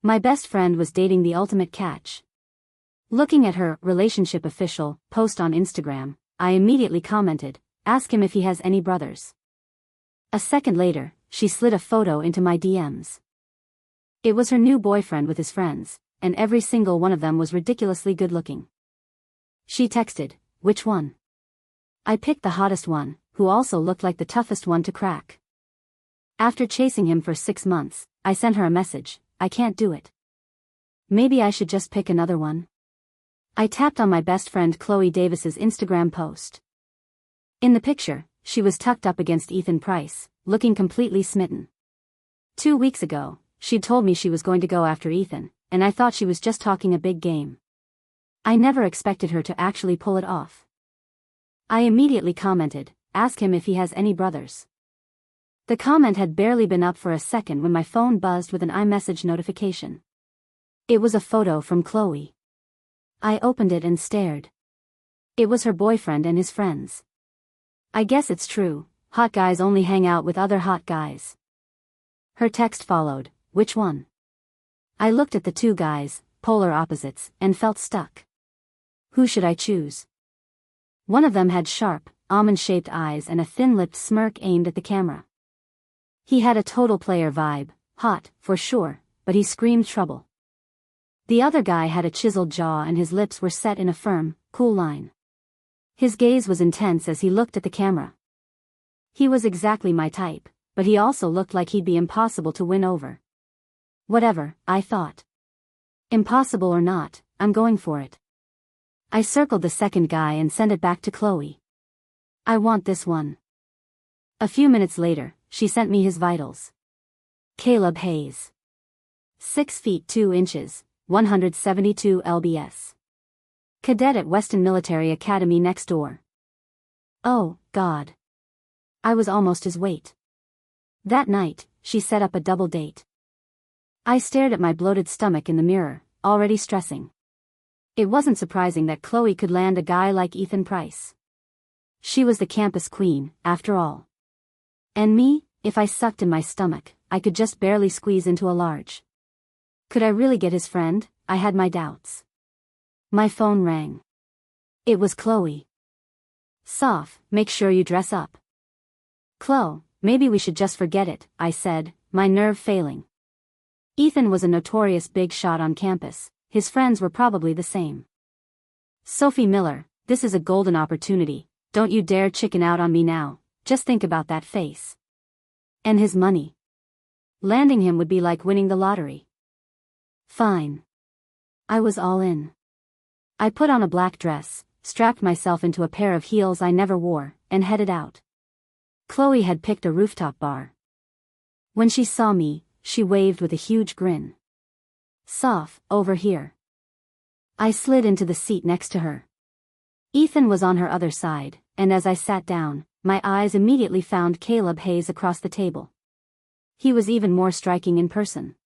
My best friend was dating the ultimate catch. Looking at her relationship official post on Instagram, I immediately commented, "Ask him if he has any brothers." A second later, she slid a photo into my DMs. It was her new boyfriend with his friends, and every single one of them was ridiculously good-looking. She texted, "Which one?" I picked the hottest one, who also looked like the toughest one to crack. After chasing him for 6 months, I sent her a message, "I can't do it. Maybe I should just pick another one." I tapped on my best friend Chloe Davis's Instagram post. In the picture, she was tucked up against Ethan Price, looking completely smitten. 2 weeks ago, she'd told me she was going to go after Ethan, and I thought she was just talking a big game. I never expected her to actually pull it off. I immediately commented, "Ask him if he has any brothers." The comment had barely been up for a second when my phone buzzed with an iMessage notification. It was a photo from Chloe. I opened it and stared. It was her boyfriend and his friends. I guess it's true, hot guys only hang out with other hot guys. Her text followed, "Which one?" I looked at the two guys, polar opposites, and felt stuck. Who should I choose? One of them had sharp, almond-shaped eyes and a thin-lipped smirk aimed at the camera. He had a total player vibe, hot, for sure, but he screamed trouble. The other guy had a chiseled jaw and his lips were set in a firm, cool line. His gaze was intense as he looked at the camera. He was exactly my type, but he also looked like he'd be impossible to win over. Whatever, I thought. Impossible or not, I'm going for it. I circled the second guy and sent it back to Chloe. "I want this one." A few minutes later, she sent me his vitals. Caleb Hayes. 6 feet 2 inches, 172 lbs. Cadet at Weston Military Academy next door. Oh, God. I was almost his weight. That night, she set up a double date. I stared at my bloated stomach in the mirror, already stressing. It wasn't surprising that Chloe could land a guy like Ethan Price. She was the campus queen, after all. And me, if I sucked in my stomach, I could just barely squeeze into a large. Could I really get his friend? I had my doubts. My phone rang. It was Chloe. "Soph, make sure you dress up." "Chloe, maybe we should just forget it," I said, my nerve failing. Ethan was a notorious big shot on campus, his friends were probably the same. "Sophie Miller, this is a golden opportunity, don't you dare chicken out on me now, just think about that face. And his money. Landing him would be like winning the lottery." Fine. I was all in. I put on a black dress, strapped myself into a pair of heels I never wore, and headed out. Chloe had picked a rooftop bar. When she saw me, she waved with a huge grin. "Soph, over here." I slid into the seat next to her. Ethan was on her other side, and as I sat down, my eyes immediately found Caleb Hayes across the table. He was even more striking in person.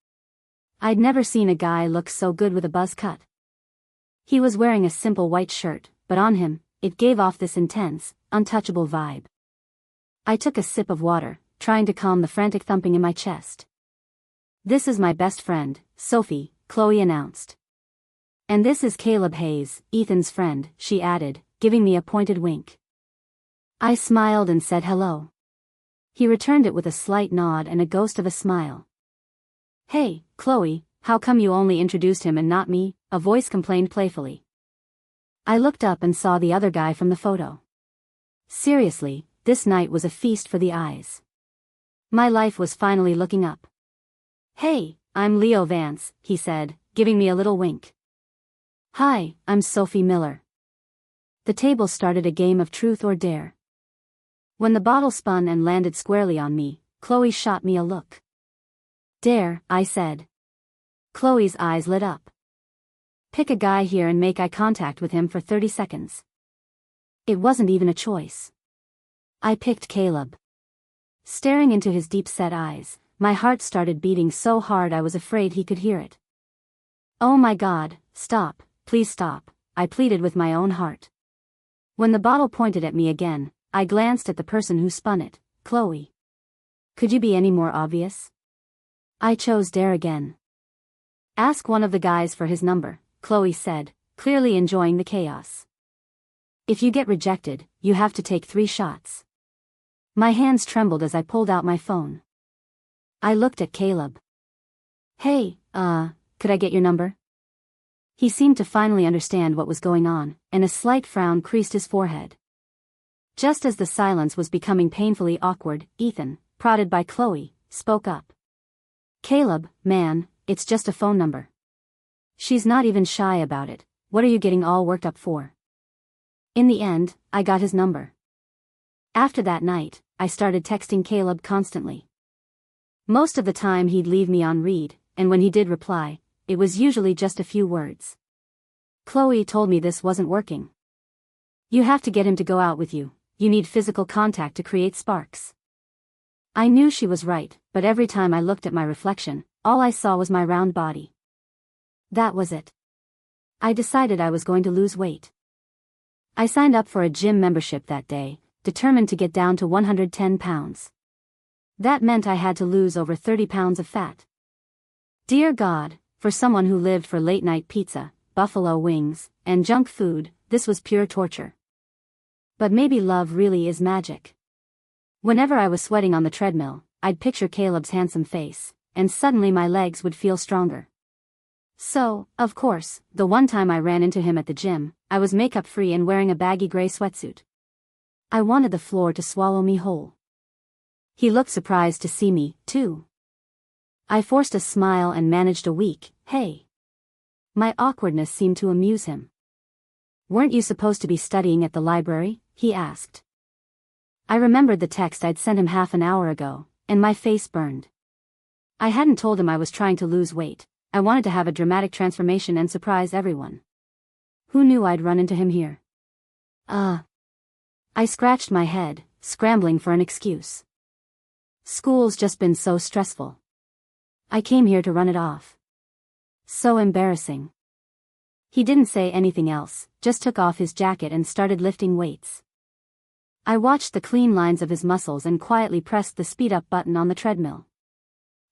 I'd never seen a guy look so good with a buzz cut. He was wearing a simple white shirt, but on him, it gave off this intense, untouchable vibe. I took a sip of water, trying to calm the frantic thumping in my chest. "This is my best friend, Sophie," Chloe announced. "And this is Caleb Hayes, Ethan's friend," she added, giving me a pointed wink. I smiled and said hello. He returned it with a slight nod and a ghost of a smile. "Hey, Chloe, how come you only introduced him and not me?" a voice complained playfully. I looked up and saw the other guy from the photo. Seriously, this night was a feast for the eyes. My life was finally looking up. "Hey, I'm Leo Vance," he said, giving me a little wink. "Hi, I'm Sophie Miller." The table started a game of truth or dare. When the bottle spun and landed squarely on me, Chloe shot me a look. "Dare," I said. Chloe's eyes lit up. "Pick a guy here and make eye contact with him for 30 seconds. It wasn't even a choice. I picked Caleb. Staring into his deep-set eyes, my heart started beating so hard I was afraid he could hear it. "Oh my God, stop, please stop," I pleaded with my own heart. When the bottle pointed at me again, I glanced at the person who spun it, Chloe. Could you be any more obvious? I chose dare again. Ask one of the guys for his number, Chloe said, clearly enjoying the chaos. If you get rejected, you have to take 3 shots. My hands trembled as I pulled out my phone. I looked at Caleb. Hey, could I get your number? He seemed to finally understand what was going on, and a slight frown creased his forehead. Just as the silence was becoming painfully awkward, Ethan, prodded by Chloe, spoke up. Caleb, man, it's just a phone number. She's not even shy about it. What are you getting all worked up for? In the end, I got his number. After that night, I started texting Caleb constantly. Most of the time he'd leave me on read, and when he did reply, it was usually just a few words. Chloe told me this wasn't working. You have to get him to go out with you. You need physical contact to create sparks. I knew she was right, but every time I looked at my reflection, all I saw was my round body. That was it. I decided I was going to lose weight. I signed up for a gym membership that day, determined to get down to 110 pounds. That meant I had to lose over 30 pounds of fat. Dear God, for someone who lived for late-night pizza, buffalo wings, and junk food, this was pure torture. But maybe love really is magic. Whenever I was sweating on the treadmill, I'd picture Caleb's handsome face, and suddenly my legs would feel stronger. So, of course, the one time I ran into him at the gym, I was makeup-free and wearing a baggy gray sweatsuit. I wanted the floor to swallow me whole. He looked surprised to see me, too. I forced a smile and managed a weak, "Hey." My awkwardness seemed to amuse him. Weren't you supposed to be studying at the library? He asked. I remembered the text I'd sent him half an hour ago, and my face burned. I hadn't told him I was trying to lose weight. I wanted to have a dramatic transformation and surprise everyone. Who knew I'd run into him here? I scratched my head, scrambling for an excuse. School's just been so stressful. I came here to run it off. So embarrassing. He didn't say anything else, just took off his jacket and started lifting weights. I watched the clean lines of his muscles and quietly pressed the speed-up button on the treadmill.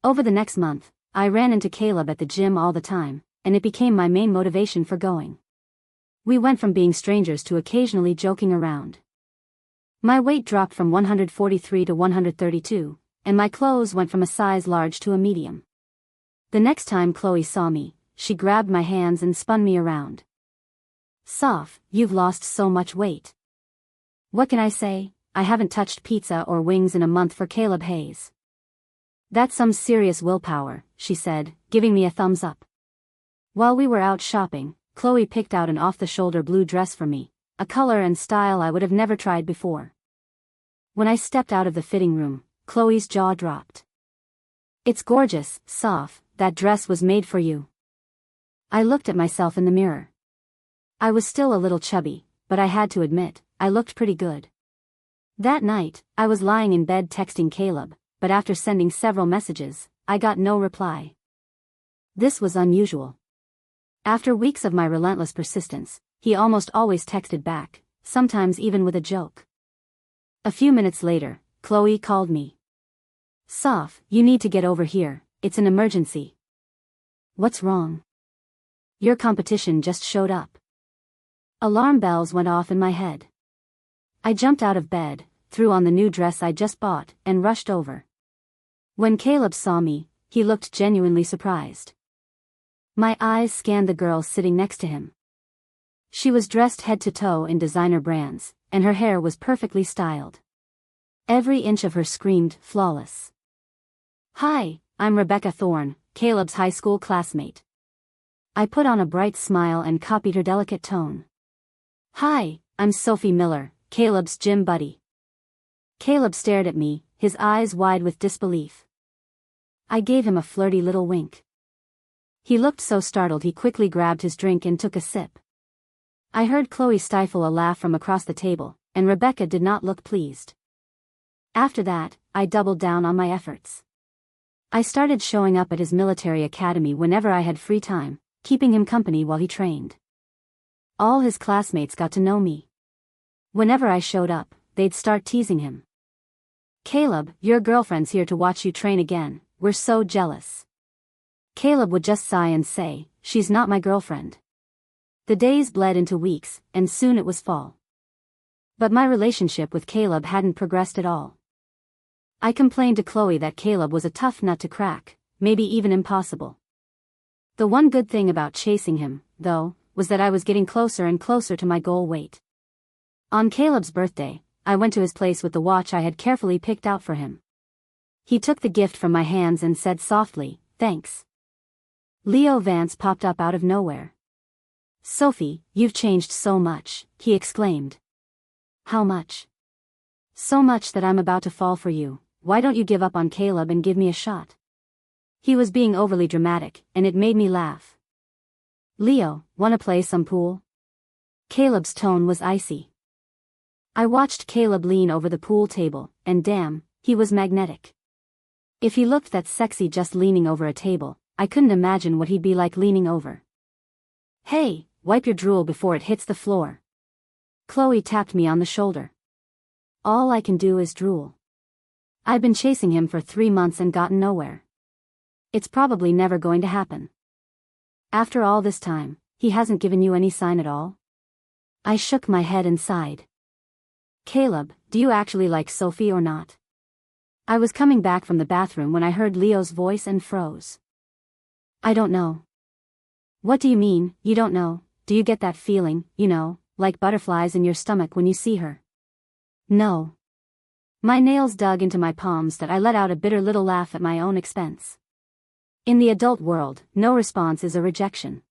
Over the next month, I ran into Caleb at the gym all the time, and it became my main motivation for going. We went from being strangers to occasionally joking around. My weight dropped from 143 to 132, and my clothes went from a size large to a medium. The next time Chloe saw me, she grabbed my hands and spun me around. Soph, you've lost so much weight. What can I say? I haven't touched pizza or wings in a month for Caleb Hayes. That's some serious willpower, she said, giving me a thumbs up. While we were out shopping, Chloe picked out an off-the-shoulder blue dress for me, a color and style I would have never tried before. When I stepped out of the fitting room, Chloe's jaw dropped. It's gorgeous, Soph, that dress was made for you. I looked at myself in the mirror. I was still a little chubby, but I had to admit, I looked pretty good. That night, I was lying in bed texting Caleb, but after sending several messages, I got no reply. This was unusual. After weeks of my relentless persistence, he almost always texted back, sometimes even with a joke. A few minutes later, Chloe called me. Soph, you need to get over here, it's an emergency. What's wrong? Your competition just showed up. Alarm bells went off in my head. I jumped out of bed, threw on the new dress I just bought, and rushed over. When Caleb saw me, he looked genuinely surprised. My eyes scanned the girl sitting next to him. She was dressed head to toe in designer brands, and her hair was perfectly styled. Every inch of her screamed flawless. Hi, I'm Rebecca Thorne, Caleb's high school classmate. I put on a bright smile and copied her delicate tone. Hi, I'm Sophie Miller, Caleb's gym buddy. Caleb stared at me, his eyes wide with disbelief. I gave him a flirty little wink. He looked so startled he quickly grabbed his drink and took a sip. I heard Chloe stifle a laugh from across the table, and Rebecca did not look pleased. After that, I doubled down on my efforts. I started showing up at his military academy whenever I had free time, keeping him company while he trained. All his classmates got to know me. Whenever I showed up, they'd start teasing him. Caleb, your girlfriend's here to watch you train again, we're so jealous. Caleb would just sigh and say, "She's not my girlfriend." The days bled into weeks, and soon it was fall. But my relationship with Caleb hadn't progressed at all. I complained to Chloe that Caleb was a tough nut to crack, maybe even impossible. The one good thing about chasing him, though, was that I was getting closer and closer to my goal weight. On Caleb's birthday, I went to his place with the watch I had carefully picked out for him. He took the gift from my hands and said softly, "Thanks." Leo Vance popped up out of nowhere. "Sophie, you've changed so much," he exclaimed. "How much?" "So much that I'm about to fall for you. Why don't you give up on Caleb and give me a shot?" He was being overly dramatic, and it made me laugh. "Leo, wanna play some pool?" Caleb's tone was icy. I watched Caleb lean over the pool table, and damn, he was magnetic. If he looked that sexy just leaning over a table, I couldn't imagine what he'd be like leaning over. "Hey, wipe your drool before it hits the floor." Chloe tapped me on the shoulder. All I can do is drool. I've been chasing him for 3 months and gotten nowhere. It's probably never going to happen. After all this time, he hasn't given you any sign at all? I shook my head and sighed. "Caleb, do you actually like Sophie or not?" I was coming back from the bathroom when I heard Leo's voice and froze. "I don't know." "What do you mean, you don't know? Do you get that feeling, like butterflies in your stomach when you see her?" "No." My nails dug into my palms that I let out a bitter little laugh at my own expense. In the adult world, no response is a rejection.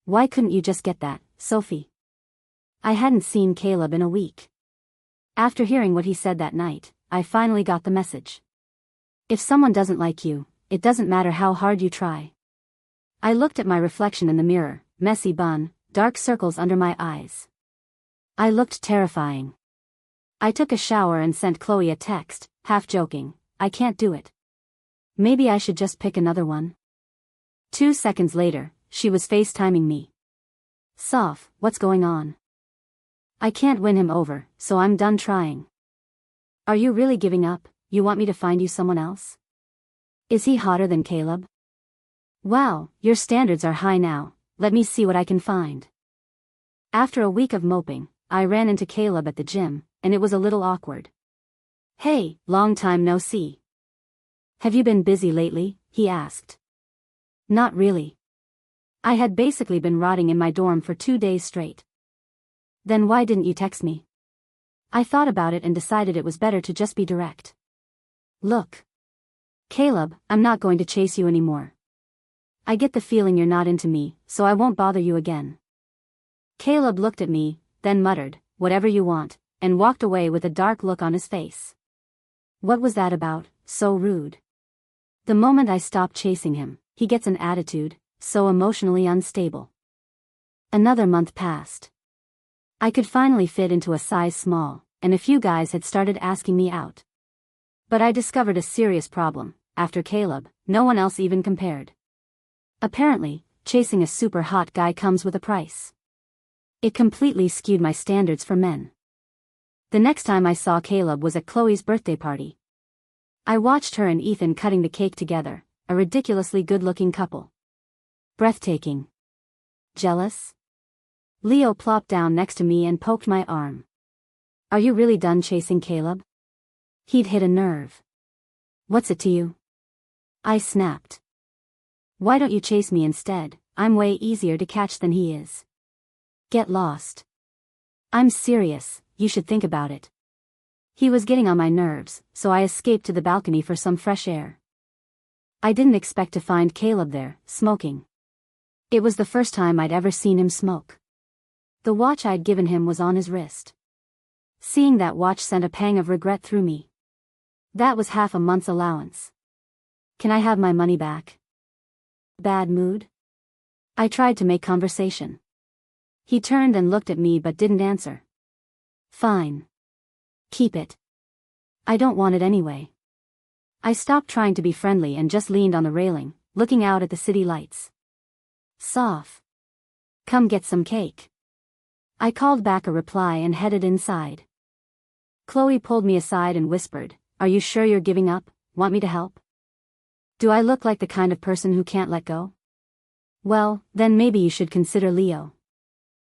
Why couldn't you just get that, Sophie? I hadn't seen Caleb in a week. After hearing what he said that night, I finally got the message. If someone doesn't like you, it doesn't matter how hard you try. I looked at my reflection in the mirror, messy bun, dark circles under my eyes. I looked terrifying. I took a shower and sent Chloe a text, half joking, "I can't do it. Maybe I should just pick another one." 2 seconds later, she was FaceTiming me. "Soph, what's going on?" "I can't win him over, so I'm done trying." "Are you really giving up? You want me to find you someone else?" "Is he hotter than Caleb?" "Wow, your standards are high now, let me see what I can find." After a week of moping, I ran into Caleb at the gym, and it was a little awkward. "Hey, long time no see. Have you been busy lately?" he asked. "Not really. I had basically been rotting in my dorm for 2 days straight." "Then why didn't you text me?" I thought about it and decided it was better to just be direct. "Look, Caleb, I'm not going to chase you anymore. I get the feeling you're not into me, so I won't bother you again." Caleb looked at me, then muttered, "Whatever you want," and walked away with a dark look on his face. What was that about? So rude. The moment I stopped chasing him, he gets an attitude, so emotionally unstable. Another month passed. I could finally fit into a size small, and a few guys had started asking me out. But I discovered a serious problem. After Caleb, no one else even compared. Apparently, chasing a super hot guy comes with a price. It completely skewed my standards for men. The next time I saw Caleb was at Chloe's birthday party. I watched her and Ethan cutting the cake together, a ridiculously good-looking couple. Breathtaking. Jealous? Leo plopped down next to me and poked my arm. "Are you really done chasing Caleb?" He'd hit a nerve. "What's it to you?" I snapped. "Why don't you chase me instead? I'm way easier to catch than he is." "Get lost." "I'm serious, you should think about it." He was getting on my nerves, so I escaped to the balcony for some fresh air. I didn't expect to find Caleb there, smoking. It was the first time I'd ever seen him smoke. The watch I'd given him was on his wrist. Seeing that watch sent a pang of regret through me. That was half a month's allowance. "Can I have my money back?" Bad mood? I tried to make conversation. He turned and looked at me but didn't answer. "Fine. Keep it." "I don't want it anyway." I stopped trying to be friendly and just leaned on the railing, looking out at the city lights. "Soph. Come get some cake." I called back a reply and headed inside. Chloe pulled me aside and whispered, "Are you sure you're giving up? Want me to help?" Do I look like the kind of person who can't let go? Well, then maybe you should consider Leo.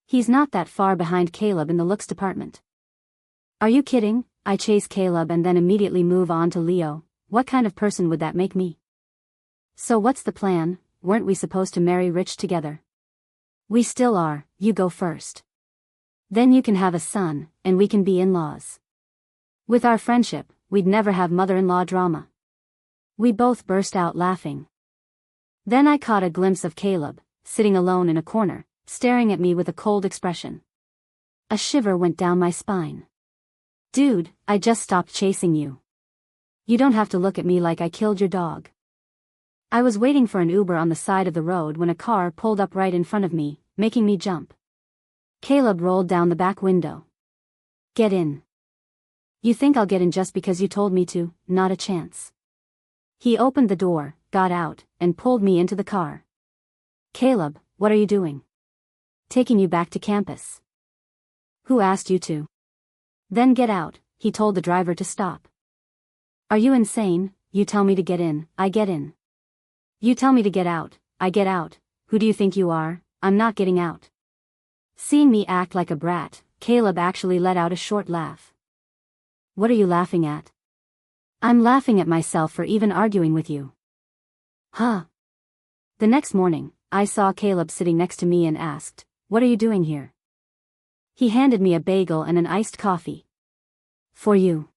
He's not that far behind Caleb in the looks department. Are you kidding? I chase Caleb and then immediately move on to Leo. What kind of person would that make me? So what's the plan? Weren't we supposed to marry rich together? We still are. You go first. Then you can have a son, and we can be in-laws. With our friendship, we'd never have mother-in-law drama. We both burst out laughing. Then I caught a glimpse of Caleb, sitting alone in a corner, staring at me with a cold expression. A shiver went down my spine. Dude, I just stopped chasing you. You don't have to look at me like I killed your dog. I was waiting for an Uber on the side of the road when a car pulled up right in front of me, making me jump. Caleb rolled down the back window. Get in. You think I'll get in just because you told me to? Not a chance. He opened the door, got out, and pulled me into the car. Caleb, what are you doing? Taking you back to campus. Who asked you to? Then get out, he told the driver to stop. Are you insane? You tell me to get in, I get in. You tell me to get out, I get out. Who do you think you are? I'm not getting out. Seeing me act like a brat, Caleb actually let out a short laugh. What are you laughing at? I'm laughing at myself for even arguing with you. Huh? The next morning, I saw Caleb sitting next to me and asked, what are you doing here? He handed me a bagel and an iced coffee. For you.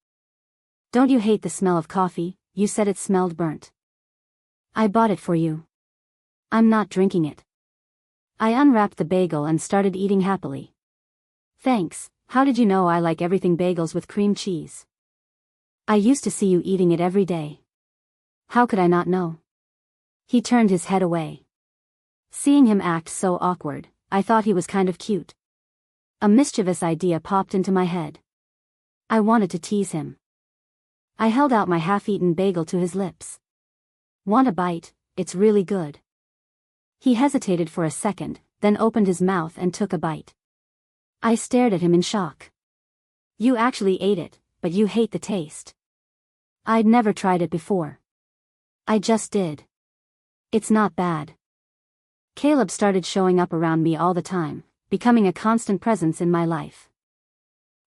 Don't you hate the smell of coffee? You said it smelled burnt. I bought it for you. I'm not drinking it. I unwrapped the bagel and started eating happily. Thanks, how did you know I like everything bagels with cream cheese? I used to see you eating it every day. How could I not know? He turned his head away. Seeing him act so awkward, I thought he was kind of cute. A mischievous idea popped into my head. I wanted to tease him. I held out my half-eaten bagel to his lips. Want a bite? It's really good. He hesitated for a second, then opened his mouth and took a bite. I stared at him in shock. You actually ate it, but you hate the taste. I'd never tried it before. I just did. It's not bad. Caleb started showing up around me all the time, becoming a constant presence in my life.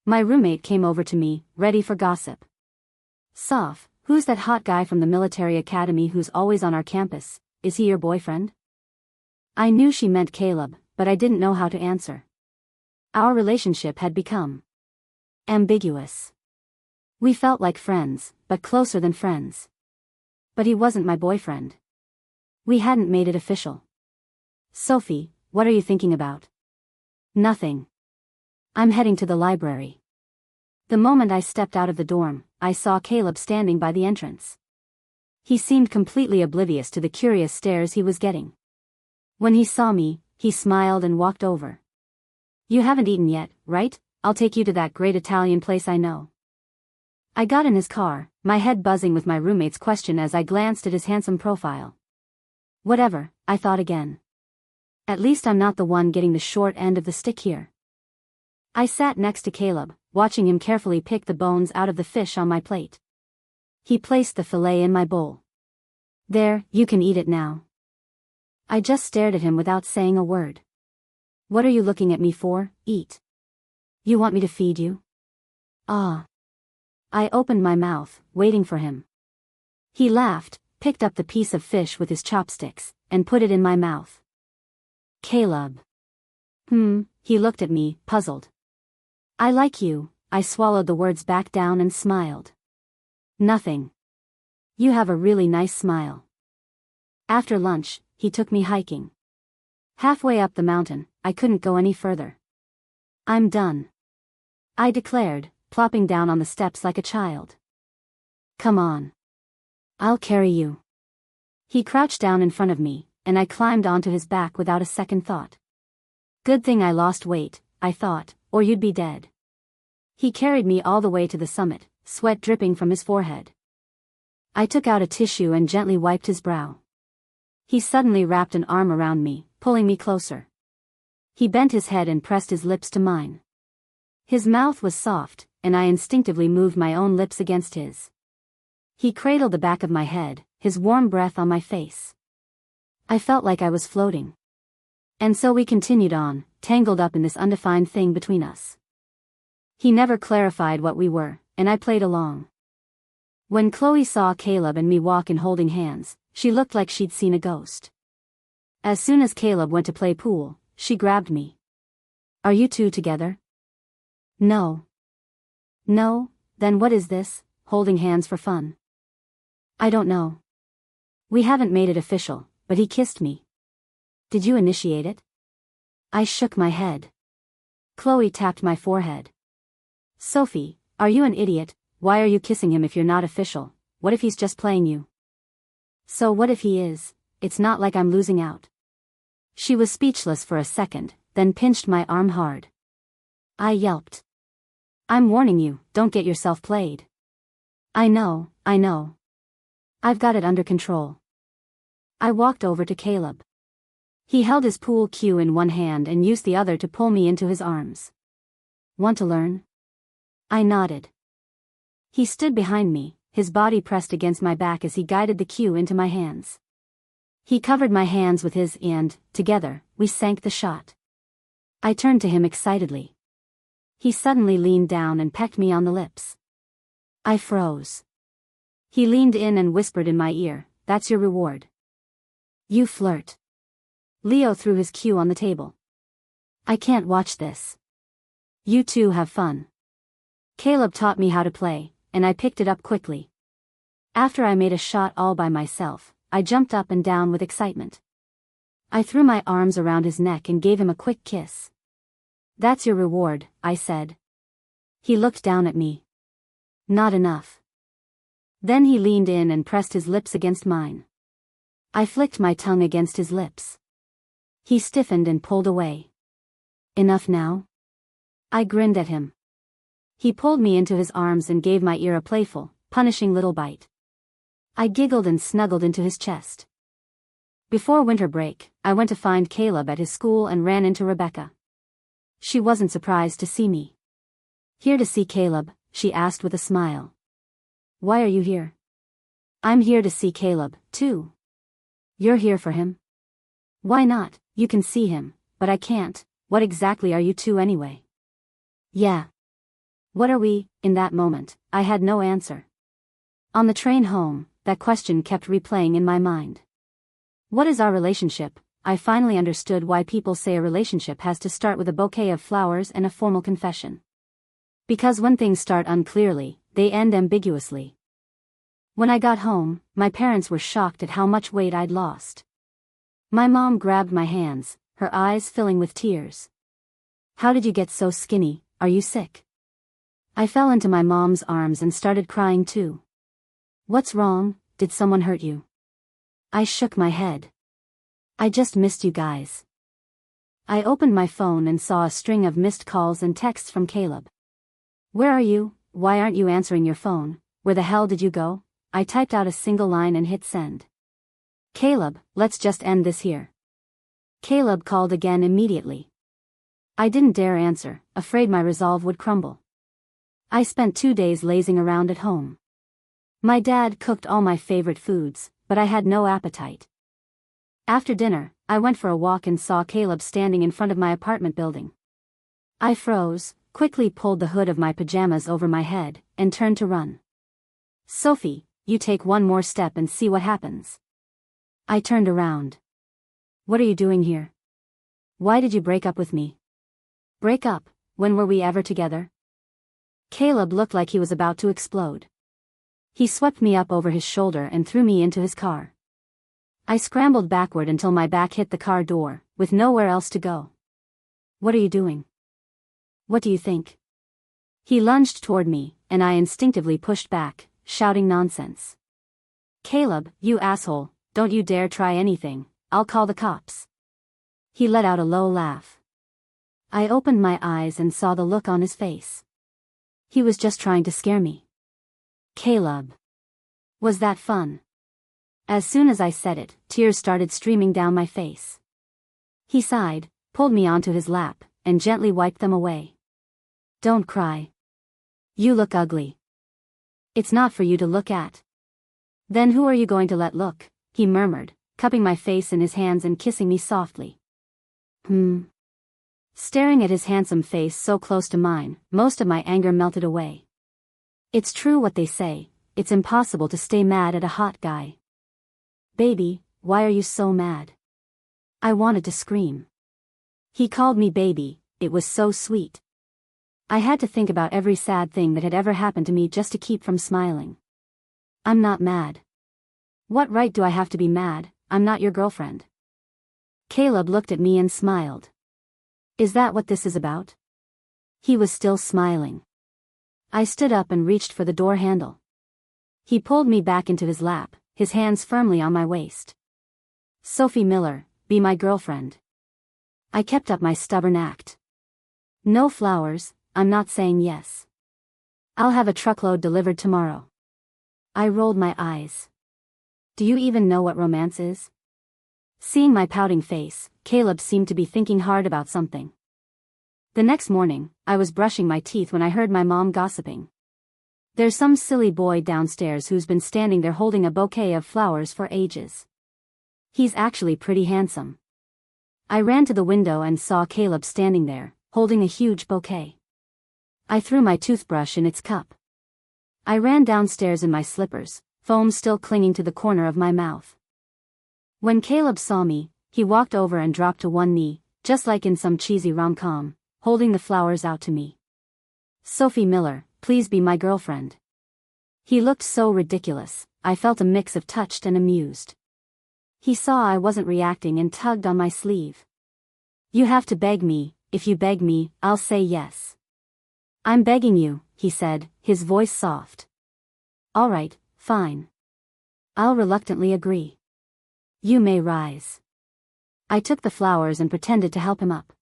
My roommate came over to me, ready for gossip. Soph, who's that hot guy from the military academy who's always on our campus? Is he your boyfriend? I knew she meant Caleb, but I didn't know how to answer. Our relationship had become ambiguous. We felt like friends, but closer than friends. But he wasn't my boyfriend. We hadn't made it official. Sophie, what are you thinking about? Nothing. I'm heading to the library. The moment I stepped out of the dorm, I saw Caleb standing by the entrance. He seemed completely oblivious to the curious stares he was getting. When he saw me, he smiled and walked over. You haven't eaten yet, right? I'll take you to that great Italian place I know. I got in his car, my head buzzing with my roommate's question as I glanced at his handsome profile. Whatever, I thought again. At least I'm not the one getting the short end of the stick here. I sat next to Caleb, watching him carefully pick the bones out of the fish on my plate. He placed the fillet in my bowl. There, you can eat it now. I just stared at him without saying a word. What are you looking at me for? Eat. You want me to feed you? Ah. I opened my mouth, waiting for him. He laughed, picked up the piece of fish with his chopsticks, and put it in my mouth. Caleb. He looked at me, puzzled. I like you. I swallowed the words back down and smiled. Nothing. You have a really nice smile. After lunch, he took me hiking. Halfway up the mountain, I couldn't go any further. I'm done. I declared, plopping down on the steps like a child. Come on. I'll carry you. He crouched down in front of me, and I climbed onto his back without a second thought. Good thing I lost weight, I thought, or you'd be dead. He carried me all the way to the summit, sweat dripping from his forehead. I took out a tissue and gently wiped his brow. He suddenly wrapped an arm around me, pulling me closer. He bent his head and pressed his lips to mine. His mouth was soft, and I instinctively moved my own lips against his. He cradled the back of my head, his warm breath on my face. I felt like I was floating. And so we continued on, tangled up in this undefined thing between us. He never clarified what we were, and I played along. When Chloe saw Caleb and me walk in holding hands, she looked like she'd seen a ghost. As soon as Caleb went to play pool, she grabbed me. "Are you two together?" "No." "No? Then what is this, holding hands for fun?" "I don't know. We haven't made it official, but he kissed me." "Did you initiate it?" I shook my head. Chloe tapped my forehead. "Sophie, are you an idiot? Why are you kissing him if you're not official? What if he's just playing you?" "So what if he is? It's not like I'm losing out." She was speechless for a second, then pinched my arm hard. I yelped. "I'm warning you, don't get yourself played." I know. I've got it under control." I walked over to Caleb. He held his pool cue in one hand and used the other to pull me into his arms. "Want to learn?" I nodded. He stood behind me, his body pressed against my back as he guided the cue into my hands. He covered my hands with his and, together, we sank the shot. I turned to him excitedly. He suddenly leaned down and pecked me on the lips. I froze. He leaned in and whispered in my ear, "That's your reward. You flirt." Leo threw his cue on the table. "I can't watch this. You two have fun." Caleb taught me how to play, and I picked it up quickly. After I made a shot all by myself, I jumped up and down with excitement. I threw my arms around his neck and gave him a quick kiss. "That's your reward," I said. He looked down at me. "Not enough." Then he leaned in and pressed his lips against mine. I flicked my tongue against his lips. He stiffened and pulled away. "Enough now?" I grinned at him. He pulled me into his arms and gave my ear a playful, punishing little bite. I giggled and snuggled into his chest. Before winter break, I went to find Caleb at his school and ran into Rebecca. She wasn't surprised to see me. "Here to see Caleb?" she asked with a smile. "Why are you here?" "I'm here to see Caleb, too." "You're here for him?" "Why not? You can see him, but I can't. What exactly are you two anyway?" "Yeah. What are we?" In that moment, I had no answer. On the train home, that question kept replaying in my mind. What is our relationship? I finally understood why people say a relationship has to start with a bouquet of flowers and a formal confession. Because when things start unclearly, they end ambiguously. When I got home, my parents were shocked at how much weight I'd lost. My mom grabbed my hands, her eyes filling with tears. "How did you get so skinny? Are you sick?" I fell into my mom's arms and started crying too. "What's wrong? Did someone hurt you?" I shook my head. "I just missed you guys." I opened my phone and saw a string of missed calls and texts from Caleb. "Where are you? Why aren't you answering your phone? Where the hell did you go?" I typed out a single line and hit send. "Caleb, let's just end this here." Caleb called again immediately. I didn't dare answer, afraid my resolve would crumble. I spent 2 days lazing around at home. My dad cooked all my favorite foods, but I had no appetite. After dinner, I went for a walk and saw Caleb standing in front of my apartment building. I froze, quickly pulled the hood of my pajamas over my head, and turned to run. "Sophie, you take one more step and see what happens." I turned around. "What are you doing here? Why did you break up with me?" "Break up? When were we ever together?" Caleb looked like he was about to explode. He swept me up over his shoulder and threw me into his car. I scrambled backward until my back hit the car door, with nowhere else to go. "What are you doing? What do you think?" He lunged toward me, and I instinctively pushed back, shouting nonsense. "Caleb, you asshole, don't you dare try anything, I'll call the cops." He let out a low laugh. I opened my eyes and saw the look on his face. He was just trying to scare me. "Caleb. Was that fun?" As soon as I said it, tears started streaming down my face. He sighed, pulled me onto his lap, and gently wiped them away. "Don't cry. You look ugly. It's not for you to look at." Then who are you going to let look? He murmured, cupping my face in his hands and kissing me softly. Staring at his handsome face so close to mine, most of my anger melted away. It's true what they say, it's impossible to stay mad at a hot guy. Baby, why are you so mad? I wanted to scream. He called me baby, it was so sweet. I had to think about every sad thing that had ever happened to me just to keep from smiling. I'm not mad. What right do I have to be mad? I'm not your girlfriend. Caleb looked at me and smiled. Is that what this is about? He was still smiling. I stood up and reached for the door handle. He pulled me back into his lap, his hands firmly on my waist. Sophie Miller, be my girlfriend. I kept up my stubborn act. No flowers, I'm not saying yes. I'll have a truckload delivered tomorrow. I rolled my eyes. Do you even know what romance is? Seeing my pouting face, Caleb seemed to be thinking hard about something. The next morning, I was brushing my teeth when I heard my mom gossiping. There's some silly boy downstairs who's been standing there holding a bouquet of flowers for ages. He's actually pretty handsome. I ran to the window and saw Caleb standing there, holding a huge bouquet. I threw my toothbrush in its cup. I ran downstairs in my slippers, foam still clinging to the corner of my mouth. When Caleb saw me, he walked over and dropped to one knee, just like in some cheesy rom-com, holding the flowers out to me. Sophie Miller, please be my girlfriend. He looked so ridiculous, I felt a mix of touched and amused. He saw I wasn't reacting and tugged on my sleeve. You have to beg me, if you beg me, I'll say yes. I'm begging you, he said, his voice soft. All right, fine. I'll reluctantly agree. You may rise. I took the flowers and pretended to help him up.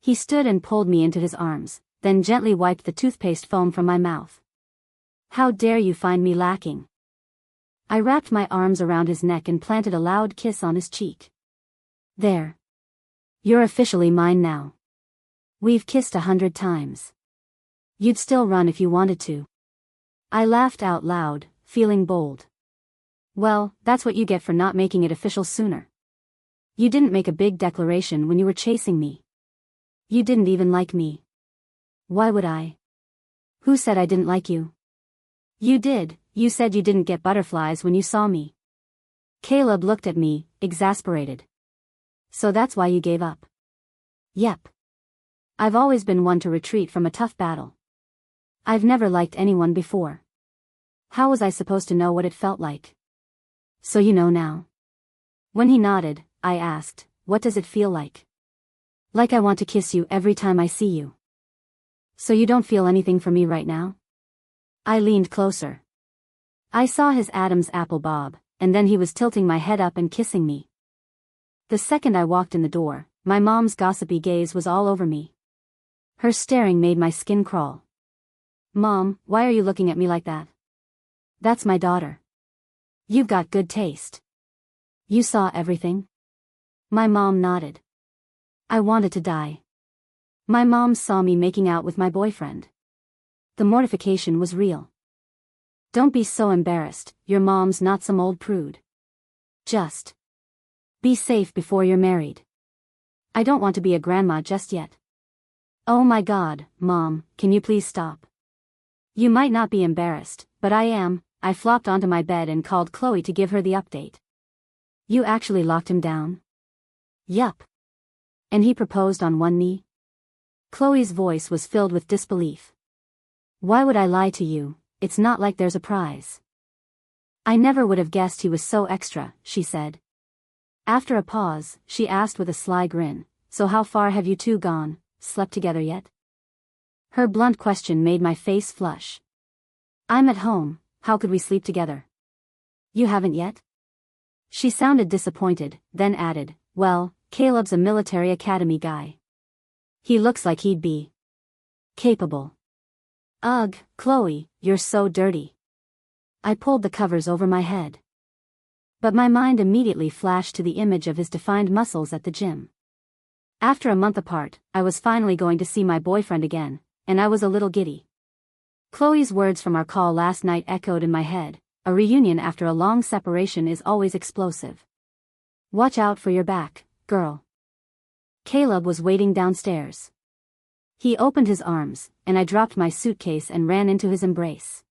He stood and pulled me into his arms, then gently wiped the toothpaste foam from my mouth. How dare you find me lacking? I wrapped my arms around his neck and planted a loud kiss on his cheek. There. You're officially mine now. We've kissed 100 times. You'd still run if you wanted to. I laughed out loud, feeling bold. Well, that's what you get for not making it official sooner. You didn't make a big declaration when you were chasing me. You didn't even like me. Why would I? Who said I didn't like you? You did, you said you didn't get butterflies when you saw me. Caleb looked at me, exasperated. So that's why you gave up? Yep. I've always been one to retreat from a tough battle. I've never liked anyone before. How was I supposed to know what it felt like? So you know now. When he nodded, I asked, what does it feel like? Like I want to kiss you every time I see you. So you don't feel anything for me right now? I leaned closer. I saw his Adam's apple bob, and then he was tilting my head up and kissing me. The second I walked in the door, my mom's gossipy gaze was all over me. Her staring made my skin crawl. Mom, why are you looking at me like that? That's my daughter. You've got good taste. You saw everything? My mom nodded. I wanted to die. My mom saw me making out with my boyfriend. The mortification was real. Don't be so embarrassed, your mom's not some old prude. Just be safe before you're married. I don't want to be a grandma just yet. Oh my God, Mom, can you please stop? You might not be embarrassed, but I am. I flopped onto my bed and called Chloe to give her the update. You actually locked him down? Yup. And he proposed on one knee? Chloe's voice was filled with disbelief. Why would I lie to you? It's not like there's a prize. I never would have guessed he was so extra, she said. After a pause, she asked with a sly grin, so how far have you two gone, slept together yet? Her blunt question made my face flush. I'm at home, how could we sleep together? You haven't yet? She sounded disappointed, then added, well, Caleb's a military academy guy. He looks like he'd be capable. Ugh, Chloe, you're so dirty. I pulled the covers over my head. But my mind immediately flashed to the image of his defined muscles at the gym. After a month apart, I was finally going to see my boyfriend again, and I was a little giddy. Chloe's words from our call last night echoed in my head, a reunion after a long separation is always explosive. Watch out for your back, girl. Caleb was waiting downstairs. He opened his arms, and I dropped my suitcase and ran into his embrace.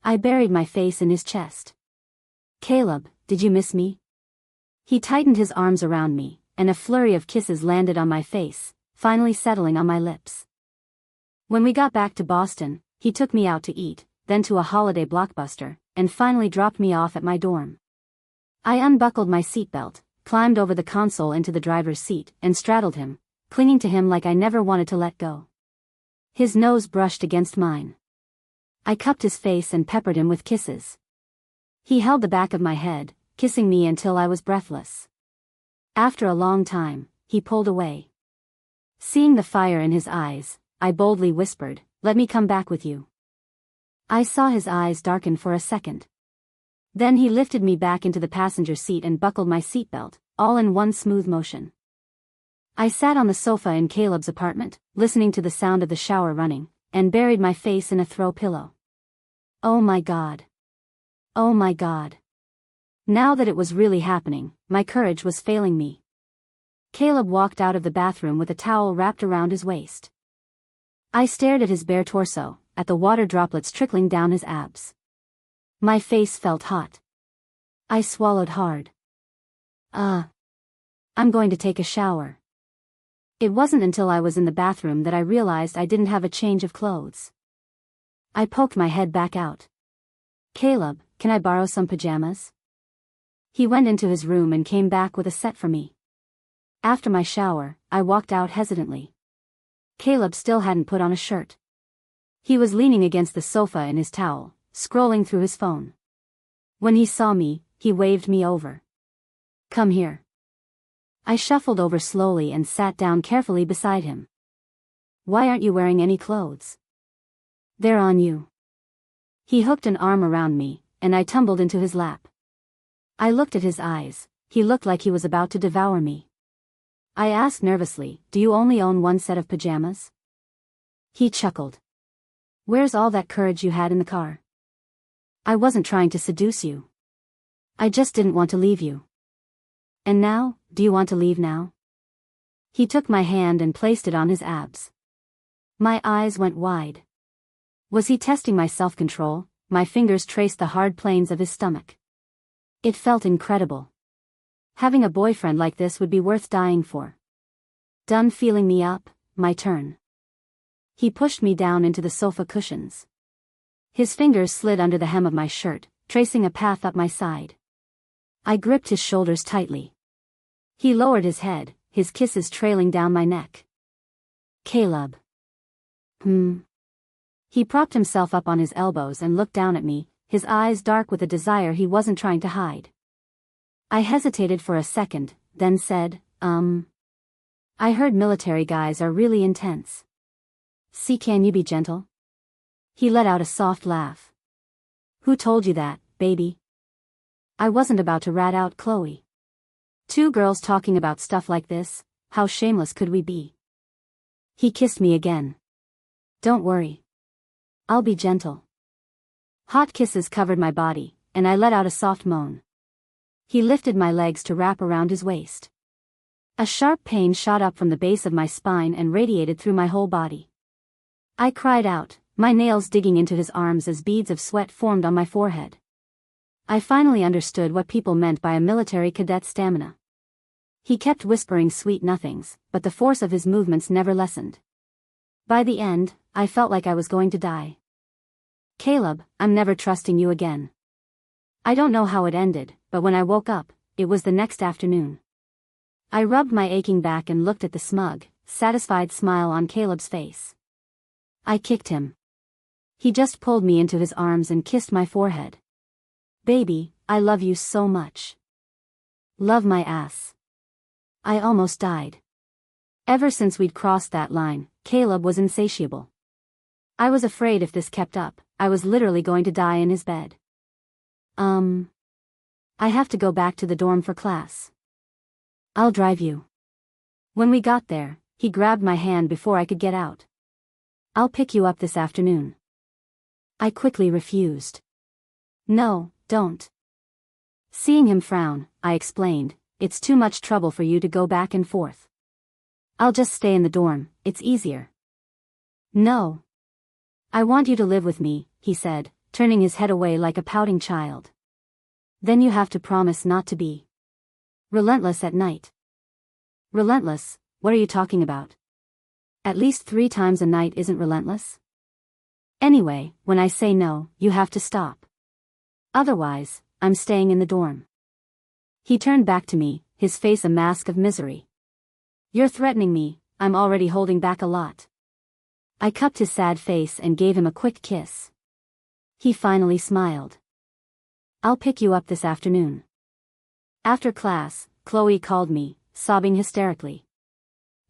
I buried my face in his chest. Caleb, did you miss me? He tightened his arms around me, and a flurry of kisses landed on my face, finally settling on my lips. When we got back to Boston, he took me out to eat, then to a holiday blockbuster, and finally dropped me off at my dorm. I unbuckled my seatbelt, climbed over the console into the driver's seat, and straddled him, clinging to him like I never wanted to let go. His nose brushed against mine. I cupped his face and peppered him with kisses. He held the back of my head, kissing me until I was breathless. After a long time, he pulled away. Seeing the fire in his eyes, I boldly whispered, "Let me come back with you." I saw his eyes darken for a second. Then he lifted me back into the passenger seat and buckled my seatbelt, all in one smooth motion. I sat on the sofa in Caleb's apartment, listening to the sound of the shower running, and buried my face in a throw pillow. Oh my God. Oh my God. Now that it was really happening, my courage was failing me. Caleb walked out of the bathroom with a towel wrapped around his waist. I stared at his bare torso, at the water droplets trickling down his abs. My face felt hot. I swallowed hard. I'm going to take a shower. It wasn't until I was in the bathroom that I realized I didn't have a change of clothes. I poked my head back out. "Caleb, can I borrow some pajamas?" He went into his room and came back with a set for me. After my shower, I walked out hesitantly. Caleb still hadn't put on a shirt. He was leaning against the sofa in his towel, scrolling through his phone. When he saw me, he waved me over. "Come here." I shuffled over slowly and sat down carefully beside him. "Why aren't you wearing any clothes?" "They're on you." He hooked an arm around me, and I tumbled into his lap. I looked at his eyes. He looked like he was about to devour me. I asked nervously, "Do you only own one set of pajamas?" He chuckled. "Where's all that courage you had in the car?" "I wasn't trying to seduce you. I just didn't want to leave you." "And now, do you want to leave now?" He took my hand and placed it on his abs. My eyes went wide. Was he testing my self-control? My fingers traced the hard planes of his stomach. It felt incredible. Having a boyfriend like this would be worth dying for. Done feeling me up, my turn. He pushed me down into the sofa cushions. His fingers slid under the hem of my shirt, tracing a path up my side. I gripped his shoulders tightly. He lowered his head, his kisses trailing down my neck. "Caleb." He propped himself up on his elbows and looked down at me, his eyes dark with a desire he wasn't trying to hide. I hesitated for a second, then said, I heard military guys are really intense. See, can you be gentle?" He let out a soft laugh. "Who told you that, baby?" I wasn't about to rat out Chloe. Two girls talking about stuff like this, how shameless could we be? He kissed me again. "Don't worry. I'll be gentle." Hot kisses covered my body, and I let out a soft moan. He lifted my legs to wrap around his waist. A sharp pain shot up from the base of my spine and radiated through my whole body. I cried out, my nails digging into his arms as beads of sweat formed on my forehead. I finally understood what people meant by a military cadet's stamina. He kept whispering sweet nothings, but the force of his movements never lessened. By the end, I felt like I was going to die. "Caleb, I'm never trusting you again." I don't know how it ended, but when I woke up, it was the next afternoon. I rubbed my aching back and looked at the smug, satisfied smile on Caleb's face. I kicked him. He just pulled me into his arms and kissed my forehead. "Baby, I love you so much." Love my ass. I almost died. Ever since we'd crossed that line, Caleb was insatiable. I was afraid if this kept up, I was literally going to die in his bed. I have to go back to the dorm for class." "I'll drive you." When we got there, he grabbed my hand before I could get out. "I'll pick you up this afternoon." I quickly refused. No, don't. Seeing him frown, I explained, it's too much trouble for you to go back and forth. I'll just stay in the dorm, it's easier. No. I want you to live with me, he said, turning his head away like a pouting child. Then you have to promise not to be relentless at night. Relentless, what are you talking about? At least 3 times a night isn't relentless? Anyway, when I say no, you have to stop. Otherwise, I'm staying in the dorm. He turned back to me, his face a mask of misery. You're threatening me, I'm already holding back a lot. I cupped his sad face and gave him a quick kiss. He finally smiled. I'll pick you up this afternoon. After class, Chloe called me, sobbing hysterically.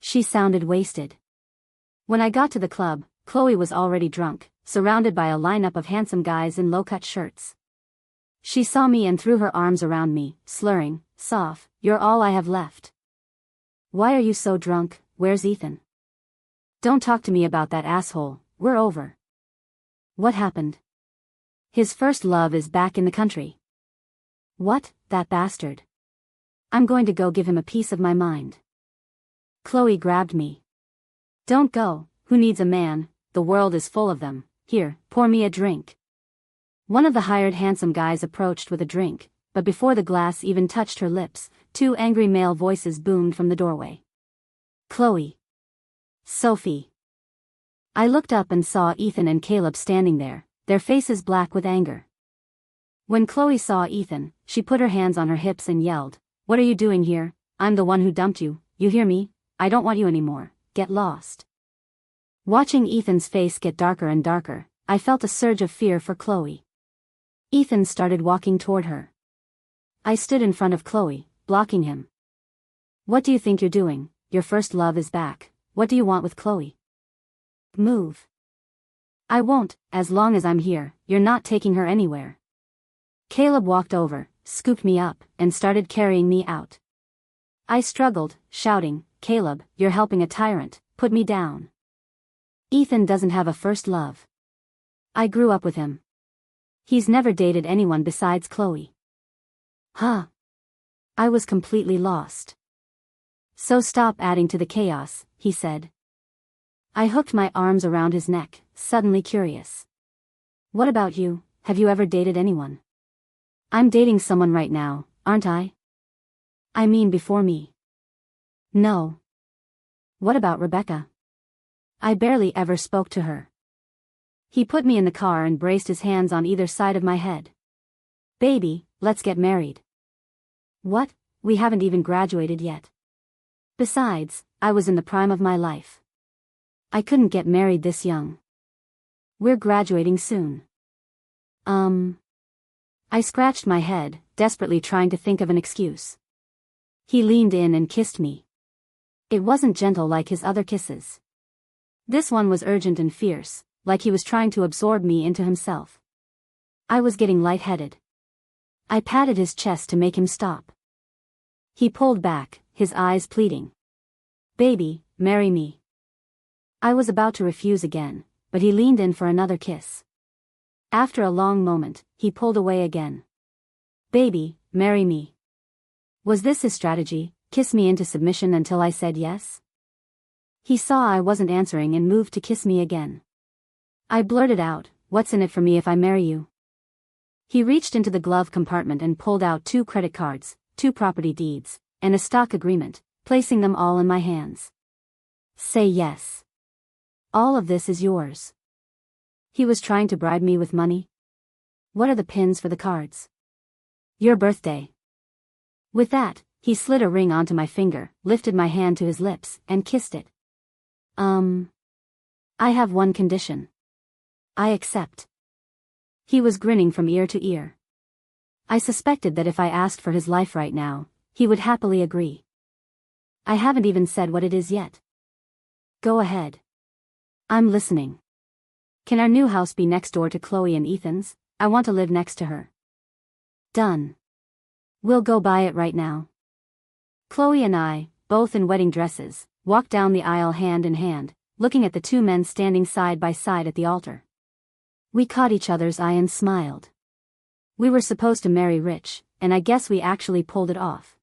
She sounded wasted. When I got to the club, Chloe was already drunk, surrounded by a lineup of handsome guys in low-cut shirts. She saw me and threw her arms around me, slurring, "Soph, you're all I have left. Why are you so drunk, where's Ethan? Don't talk to me about that asshole, we're over." What happened? His first love is back in the country. What, that bastard? I'm going to go give him a piece of my mind. Chloe grabbed me. Don't go, who needs a man, the world is full of them, here, pour me a drink. One of the hired handsome guys approached with a drink, but before the glass even touched her lips, 2 angry male voices boomed from the doorway. Chloe. Sophie. I looked up and saw Ethan and Caleb standing there, their faces black with anger. When Chloe saw Ethan, she put her hands on her hips and yelled, "What are you doing here? I'm the one who dumped you, you hear me? I don't want you anymore, get lost." Watching Ethan's face get darker and darker, I felt a surge of fear for Chloe. Ethan started walking toward her. I stood in front of Chloe, blocking him. What do you think you're doing? Your first love is back. What do you want with Chloe? Move. I won't, as long as I'm here, you're not taking her anywhere. Caleb walked over, scooped me up, and started carrying me out. I struggled, shouting, "Caleb, you're helping a tyrant, put me down." Ethan doesn't have a first love. I grew up with him. He's never dated anyone besides Chloe. Huh. I was completely lost. So stop adding to the chaos, he said. I hooked my arms around his neck, suddenly curious. What about you, have you ever dated anyone? I'm dating someone right now, aren't I? I mean before me. No. What about Rebecca? I barely ever spoke to her. He put me in the car and braced his hands on either side of my head. Baby, let's get married. What? We haven't even graduated yet. Besides, I was in the prime of my life. I couldn't get married this young. We're graduating soon. I scratched my head, desperately trying to think of an excuse. He leaned in and kissed me. It wasn't gentle like his other kisses. This one was urgent and fierce, like he was trying to absorb me into himself. I was getting lightheaded. I patted his chest to make him stop. He pulled back, his eyes pleading. Baby, marry me. I was about to refuse again, but he leaned in for another kiss. After a long moment, he pulled away again. Baby, marry me. Was this his strategy, kiss me into submission until I said yes? He saw I wasn't answering and moved to kiss me again. I blurted out, "What's in it for me if I marry you?" He reached into the glove compartment and pulled out 2 credit cards, 2 property deeds, and a stock agreement, placing them all in my hands. Say yes. All of this is yours. He was trying to bribe me with money? What are the pins for the cards? Your birthday. With that, he slid a ring onto my finger, lifted my hand to his lips, and kissed it. I have one condition. I accept. He was grinning from ear to ear. I suspected that if I asked for his life right now, he would happily agree. I haven't even said what it is yet. Go ahead. I'm listening. Can our new house be next door to Chloe and Ethan's? I want to live next to her. Done. We'll go buy it right now. Chloe and I, both in wedding dresses, walked down the aisle hand in hand, looking at the 2 men standing side by side at the altar. We caught each other's eye and smiled. We were supposed to marry rich, and I guess we actually pulled it off.